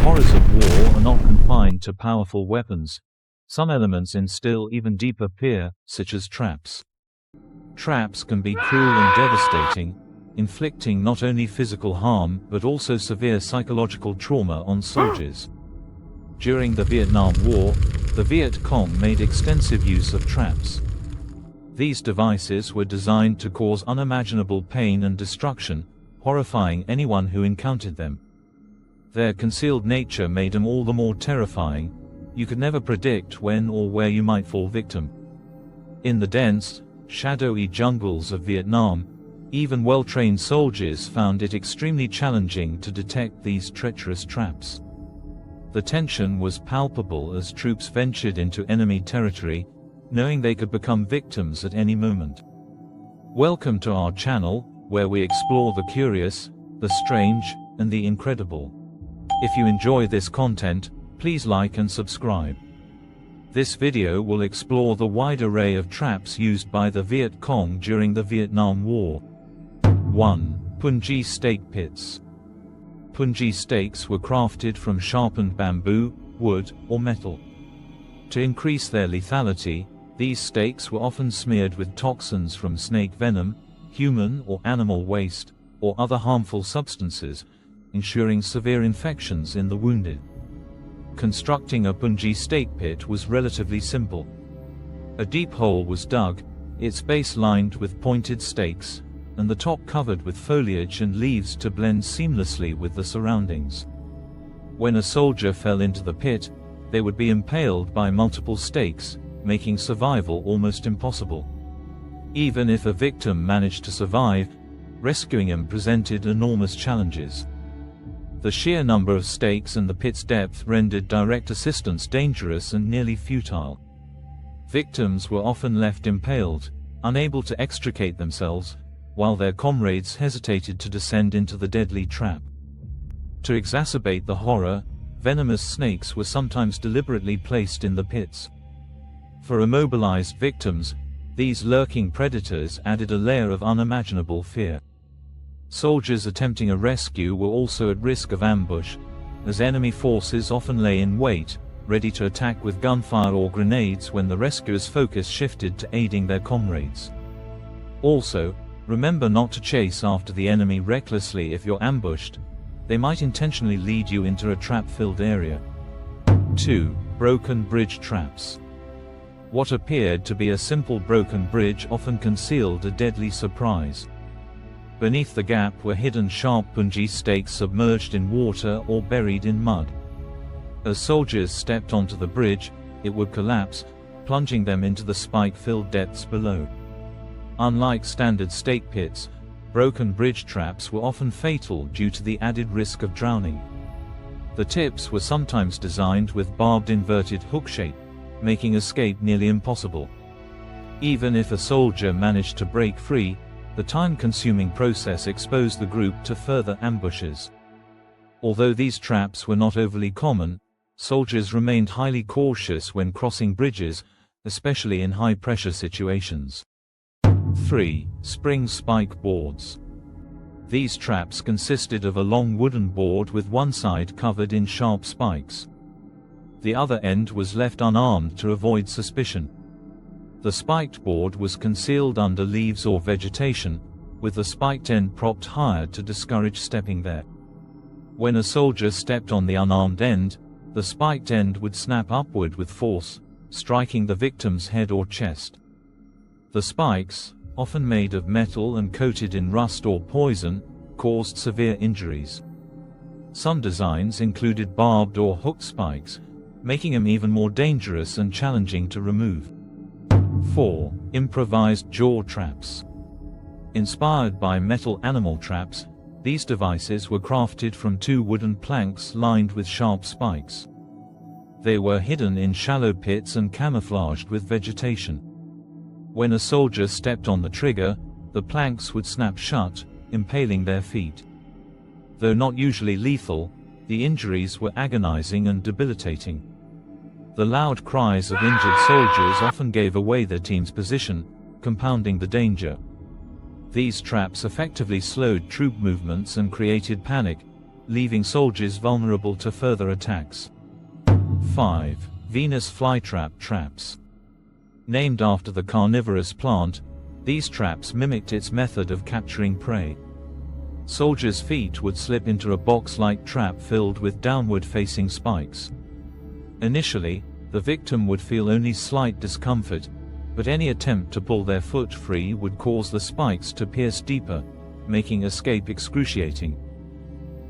horrors of war are not confined to powerful weapons. Some elements instill even deeper fear, such as traps. Traps can be cruel and devastating, inflicting not only physical harm but also severe psychological trauma on soldiers. During the Vietnam War, the Viet Cong made extensive use of traps. These devices were designed to cause unimaginable pain and destruction, horrifying anyone who encountered them. Their concealed nature made them all the more terrifying. You could never predict when or where you might fall victim. In the dense, shadowy jungles of Vietnam, even well-trained soldiers found it extremely challenging to detect these treacherous traps. The tension was palpable as troops ventured into enemy territory, knowing they could become victims at any moment. Welcome to our channel, where we explore the curious, the strange, and the incredible. If you enjoy this content, please like and subscribe. This video will explore the wide array of traps used by the Viet Cong during the Vietnam War. 1. Punji Stake Pits. Punji stakes were crafted from sharpened bamboo, wood, or metal. To increase their lethality, these stakes were often smeared with toxins from snake venom, human or animal waste, or other harmful substances, ensuring severe infections in the wounded. Constructing a Punji stake pit was relatively simple. A deep hole was dug, its base lined with pointed stakes, and the top covered with foliage and leaves to blend seamlessly with the surroundings. When a soldier fell into the pit, they would be impaled by multiple stakes, making survival almost impossible. Even if a victim managed to survive, rescuing him presented enormous challenges. The sheer number of stakes and the pit's depth rendered direct assistance dangerous and nearly futile. Victims were often left impaled, unable to extricate themselves, while their comrades hesitated to descend into the deadly trap. To exacerbate the horror, venomous snakes were sometimes deliberately placed in the pits. For immobilized victims, these lurking predators added a layer of unimaginable fear. Soldiers attempting a rescue were also at risk of ambush, as enemy forces often lay in wait, ready to attack with gunfire or grenades when the rescuers' focus shifted to aiding their comrades. Also, remember not to chase after the enemy recklessly if you're ambushed. They might intentionally lead you into a trap-filled area. 2. Broken bridge traps. What appeared to be a simple broken bridge often concealed a deadly surprise. Beneath the gap were hidden sharp Punji stakes submerged in water or buried in mud. As soldiers stepped onto the bridge, it would collapse, plunging them into the spike-filled depths below. Unlike standard stake pits, broken bridge traps were often fatal due to the added risk of drowning. The tips were sometimes designed with barbed inverted hook shape, making escape nearly impossible. Even if a soldier managed to break free, the time-consuming process exposed the group to further ambushes. Although these traps were not overly common, soldiers remained highly cautious when crossing bridges, especially in high-pressure situations. 3. Spring spike boards. These traps consisted of a long wooden board with one side covered in sharp spikes. The other end was left unarmed to avoid suspicion. The spiked board was concealed under leaves or vegetation, with the spiked end propped higher to discourage stepping there. When a soldier stepped on the unarmed end, the spiked end would snap upward with force, striking the victim's head or chest. The spikes, often made of metal and coated in rust or poison, caused severe injuries. Some designs included barbed or hooked spikes, making them even more dangerous and challenging to remove. 4. Improvised jaw traps. Inspired by metal animal traps, these devices were crafted from two wooden planks lined with sharp spikes. They were hidden in shallow pits and camouflaged with vegetation. When a soldier stepped on the trigger, the planks would snap shut, impaling their feet. Though not usually lethal, the injuries were agonizing and debilitating. The loud cries of injured soldiers often gave away their team's position, compounding the danger. These traps effectively slowed troop movements and created panic, leaving soldiers vulnerable to further attacks. 5. Venus flytrap traps. Named after the carnivorous plant, these traps mimicked its method of capturing prey. Soldiers' feet would slip into a box-like trap filled with downward-facing spikes. Initially, the victim would feel only slight discomfort, but any attempt to pull their foot free would cause the spikes to pierce deeper, making escape excruciating.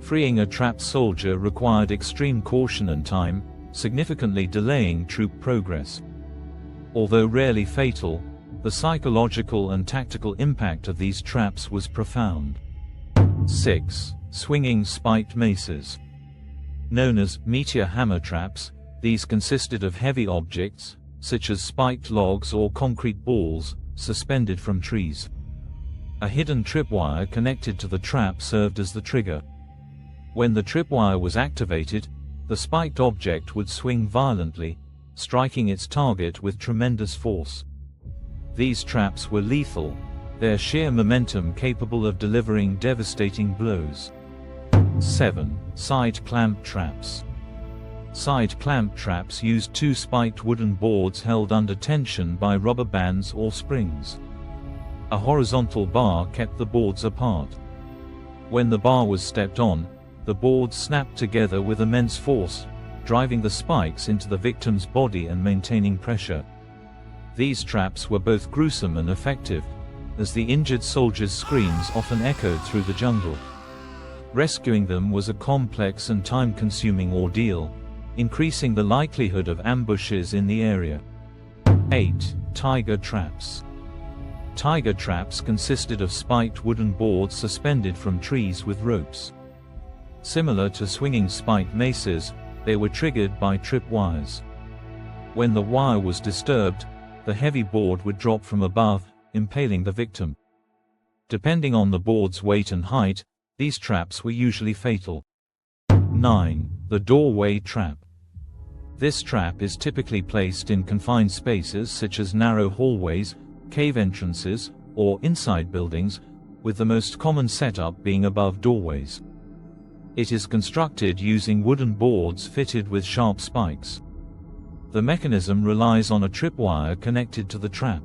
Freeing a trapped soldier required extreme caution and time, significantly delaying troop progress. Although rarely fatal, the psychological and tactical impact of these traps was profound. 6. Swinging spiked maces. Known as meteor hammer traps, these consisted of heavy objects, such as spiked logs or concrete balls, suspended from trees. A hidden tripwire connected to the trap served as the trigger. When the tripwire was activated, the spiked object would swing violently, striking its target with tremendous force. These traps were lethal, their sheer momentum capable of delivering devastating blows. 7. Side clamp traps. Side clamp traps used two spiked wooden boards held under tension by rubber bands or springs. A horizontal bar kept the boards apart. When the bar was stepped on, the boards snapped together with immense force, driving the spikes into the victim's body and maintaining pressure. These traps were both gruesome and effective, as the injured soldiers' screams often echoed through the jungle. Rescuing them was a complex and time-consuming ordeal, increasing the likelihood of ambushes in the area. 8. Tiger traps. Tiger traps consisted of spiked wooden boards suspended from trees with ropes. Similar to swinging spiked maces, they were triggered by trip wires. When the wire was disturbed, the heavy board would drop from above, impaling the victim. Depending on the board's weight and height, these traps were usually fatal. 9. The doorway trap. This trap is typically placed in confined spaces such as narrow hallways, cave entrances, or inside buildings, with the most common setup being above doorways. It is constructed using wooden boards fitted with sharp spikes. The mechanism relies on a tripwire connected to the trap.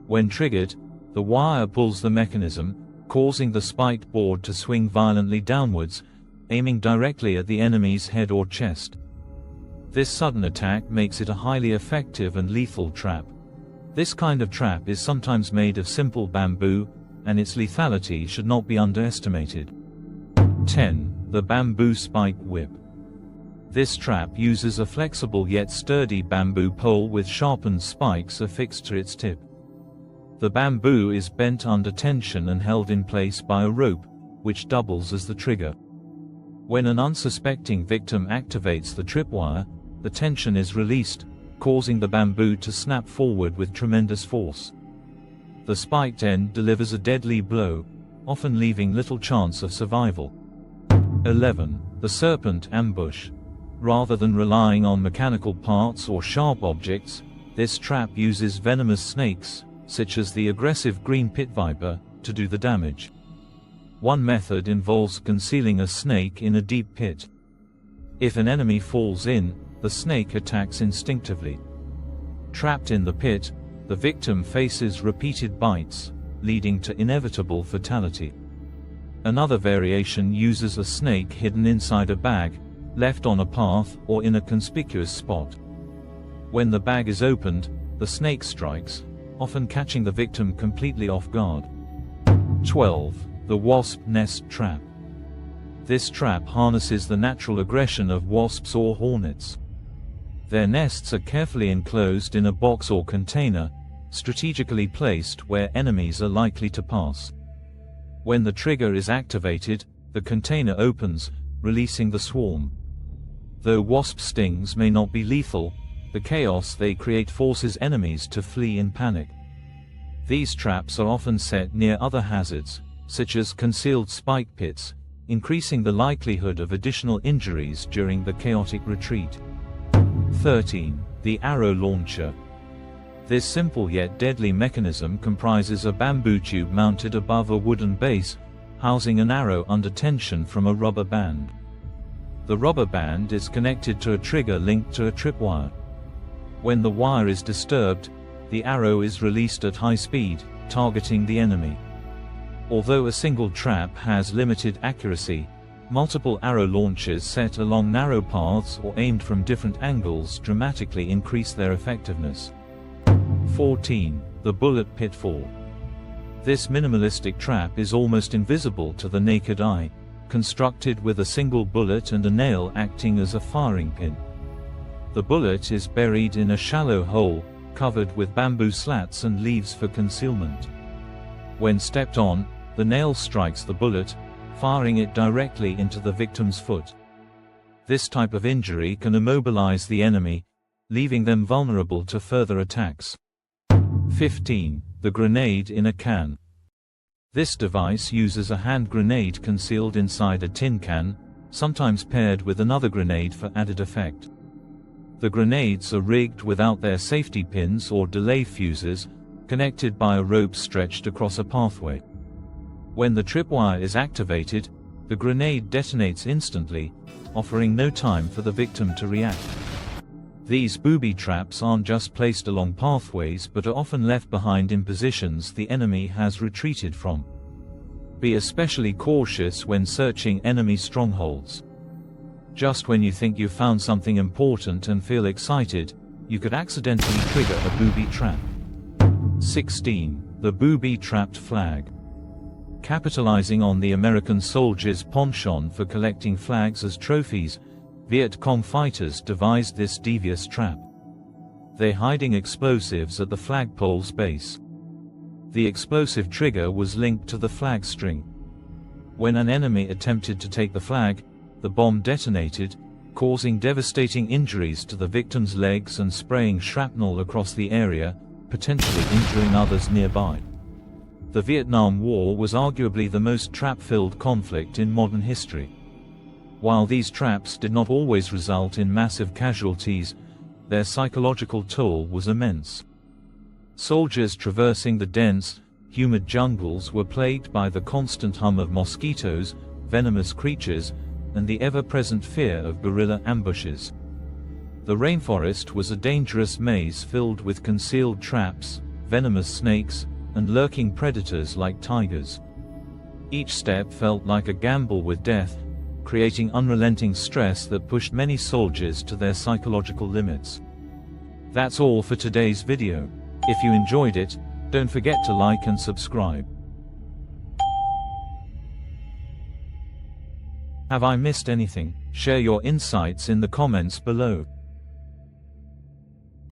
When triggered, the wire pulls the mechanism, causing the spiked board to swing violently downwards, aiming directly at the enemy's head or chest. This sudden attack makes it a highly effective and lethal trap. This kind of trap is sometimes made of simple bamboo, and its lethality should not be underestimated. 10. The bamboo spike whip. This trap uses a flexible yet sturdy bamboo pole with sharpened spikes affixed to its tip. The bamboo is bent under tension and held in place by a rope, which doubles as the trigger. When an unsuspecting victim activates the tripwire, the tension is released, causing the bamboo to snap forward with tremendous force. The spiked end delivers a deadly blow, often leaving little chance of survival. 11. The serpent ambush. Rather than relying on mechanical parts or sharp objects, this trap uses venomous snakes, such as the aggressive green pit viper, to do the damage. One method involves concealing a snake in a deep pit. If an enemy falls in, the snake attacks instinctively. Trapped in the pit, the victim faces repeated bites, leading to inevitable fatality. Another variation uses a snake hidden inside a bag, left on a path or in a conspicuous spot. When the bag is opened, the snake strikes, often catching the victim completely off guard. 12. The wasp nest trap. This trap harnesses the natural aggression of wasps or hornets. Their nests are carefully enclosed in a box or container, strategically placed where enemies are likely to pass. When the trigger is activated, the container opens, releasing the swarm. Though wasp stings may not be lethal, the chaos they create forces enemies to flee in panic. These traps are often set near other hazards, such as concealed spike pits, increasing the likelihood of additional injuries during the chaotic retreat. 13. The arrow launcher. This simple yet deadly mechanism comprises a bamboo tube mounted above a wooden base, housing an arrow under tension from a rubber band. The rubber band is connected to a trigger linked to a tripwire. When the wire is disturbed, the arrow is released at high speed, targeting the enemy. Although a single trap has limited accuracy, multiple arrow launches set along narrow paths or aimed from different angles dramatically increase their effectiveness. 14. The bullet pitfall. This minimalistic trap is almost invisible to the naked eye, constructed with a single bullet and a nail acting as a firing pin. The bullet is buried in a shallow hole, covered with bamboo slats and leaves for concealment. When stepped on, the nail strikes the bullet, firing it directly into the victim's foot. This type of injury can immobilize the enemy, leaving them vulnerable to further attacks. 15. The grenade in a can. This device uses a hand grenade concealed inside a tin can, sometimes paired with another grenade for added effect. The grenades are rigged without their safety pins or delay fuses, connected by a rope stretched across a pathway. When the tripwire is activated, the grenade detonates instantly, offering no time for the victim to react. These booby traps aren't just placed along pathways but are often left behind in positions the enemy has retreated from. Be especially cautious when searching enemy strongholds. Just when you think you've found something important and feel excited, you could accidentally trigger a booby trap. 16. The booby-trapped flag. Capitalizing on the American soldiers' penchant for collecting flags as trophies, Viet Cong fighters devised this devious trap. They hiding explosives at the flagpole's base. The explosive trigger was linked to the flag string. When an enemy attempted to take the flag, the bomb detonated, causing devastating injuries to the victim's legs and spraying shrapnel across the area, potentially injuring others nearby. The Vietnam War was arguably the most trap-filled conflict in modern history. While these traps did not always result in massive casualties, their psychological toll was immense. Soldiers traversing the dense, humid jungles were plagued by the constant hum of mosquitoes, venomous creatures, and the ever-present fear of guerrilla ambushes. The rainforest was a dangerous maze filled with concealed traps, venomous snakes, and lurking predators like tigers. Each step felt like a gamble with death, creating unrelenting stress that pushed many soldiers to their psychological limits. That's all for today's video. If you enjoyed it, don't forget to like and subscribe. Have I missed anything? Share your insights in the comments below.